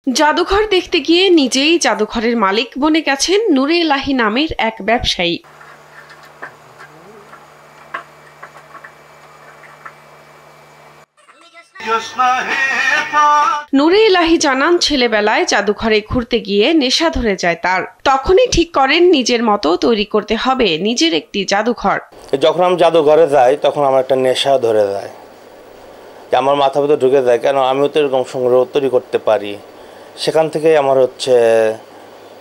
জাদুঘর দেখতে গিয়ে নিজেই জাদুঘরের মালিক বনে গেছেন নূরে এলাহি নামের এক ব্যবসায়ী। নূরে এলাহি জানান, ছেলেবেলায় জাদুঘরে ঘুরতে গিয়ে নেশা ধরে যায় তার। তখনই ঠিক করেন নিজের মতো তৈরি করতে হবে নিজের একটি জাদুঘর। যখন আমি জাদুঘরে যাই তখন আমার একটা নেশা ধরে যায়, আমার মাথা ভিতরে ঢুকে যায়, কেন আমিও তো এরকম সংগ্রহ তৈরি করতে পারি। সেখান থেকেই আমার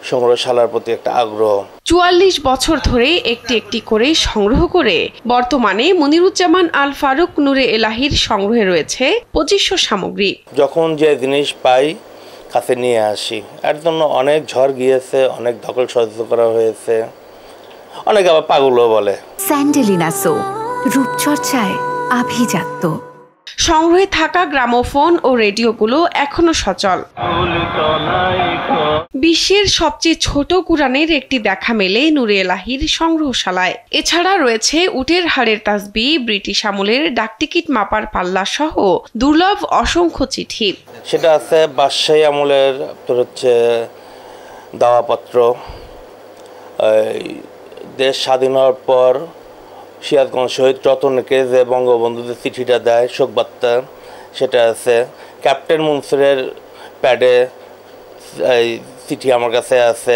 সংগ্রহশালার প্রতি একটা আগ্রহ। ৪৪ বছর ধরে একটি একটি করে সংগ্রহ করে বর্তমানে মনিরুজ্জামান আল ফারুক নূরে এলাহির সংগ্রহে রয়েছে ২৫০০ সামগ্রী। যখন যে জিনিস পাই কাছে নিয়ে আসি। এর জন্য অনেক ঝড় গিয়েছে, অনেক দখল সহ্য করা হয়েছে, অনেক আবার পাগলও বলে। স্যান্ডেলিনা সো, রূপচর্চায় আভিজাত্য। সংগ্রহে থাকা গ্রামোফোন ও রেডিওগুলো এখনো সচল। বিশ্বের সবচেয়ে ছোট কুরআনের একটি দেখা মেলে নূরে এলাহির সংগ্রহশালায়। এছাড়া রয়েছে উটের হাড়ের তাসবিহ, ব্রিটিশ আমলের ডাকটিকিট মাপার পাল্লা সহ দুর্লভ অসংখ্য চিঠি। সেটা আছে বাদশাহী আমলের দাওয়াপত্র, দেশ স্বাধীন হওয়ার পর সিরাজগঞ্জ শহীদ রতনকে যে বঙ্গবন্ধুদের চিঠিটা দেয় শোকবার্তা, সেটা আছে। ক্যাপ্টেন মনসুরের প্যাডে চিঠি আমার কাছে আছে,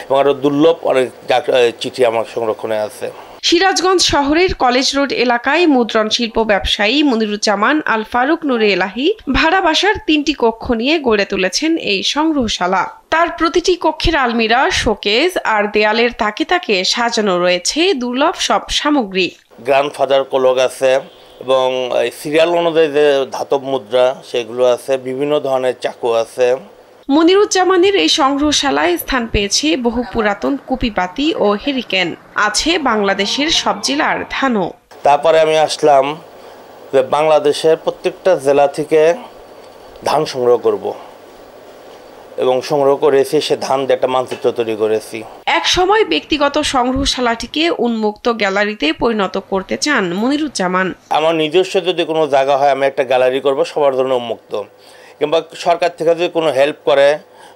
এবং আরও দুর্লভ অনেক চিঠি আমার সংরক্ষণে আছে। সিরাজগঞ্জ শহরের কলেজ রোড এলাকায় মুদ্রণ শিল্প ব্যবসায়ী মনিরুজ্জামান আল ফারুক নূরে এলাহি ভাড়া বাসার ৩টি কক্ষ নিয়ে গড়ে তুলেছেন এই সংগ্রহশালা। তার প্রতিটি কক্ষের আলমিরা, শোকেস আর দেয়ালের তাকে তাকে সাজানো রয়েছে দুর্লভ সব সামগ্রী। গ্র্যান্ডফাদার কোলক আছে, এবং সিরিয়াল অনুযায়ী যে ধাতব মুদ্রা সেগুলো আছে, বিভিন্ন ধরনের চাকু আছে। মনিরুজ্জামানের এই সংগ্রহশালায় স্থান পেয়েছে বহু পুরাতন কুপিপাতি ও হেরিকেন। আছে বাংলাদেশের সব জেলার ধানও। তারপরে আমি আসলাম যে বাংলাদেশের প্রত্যেকটা জেলা থেকে ধান সংগ্রহ করব, এবং সংগ্রহ করেছি সে ধান দিয়ে একটা মানচিত্র তৈরি করেছি। এক সময় ব্যক্তিগত সংগ্রহশালাটিকে উন্মুক্ত গ্যালারিতে পরিণত করতে চান মনিরুজ্জামান। আমার নিজস্ব যদি কোনো জায়গা হয় আমি একটা গ্যালারি করব, সবার জন্য উন্মুক্ত, কিংবা সরকার থেকে যদি কোনো হেল্প করে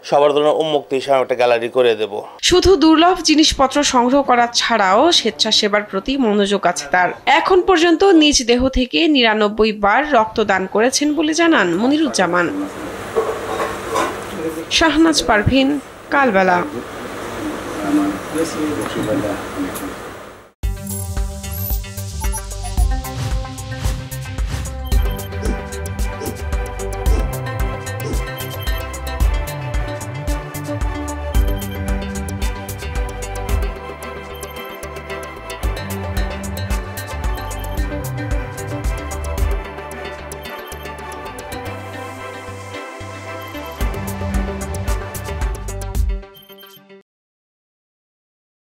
সবার জন্য উন্মুক্ত হিসাবে একটা গ্যালারি করে দেব। শুধু দুর্লভ জিনিসপত্র সংগ্রহ করা ছাড়াও স্বেচ্ছাসেবার প্রতি মনোযোগ আছে তার। এখন পর্যন্ত নিজ দেহ থেকে ৯৯ বার রক্তদান করেছেন বলে জানান মনিরুজ্জামান। শাহনাজ পারভিন, কালবেলা।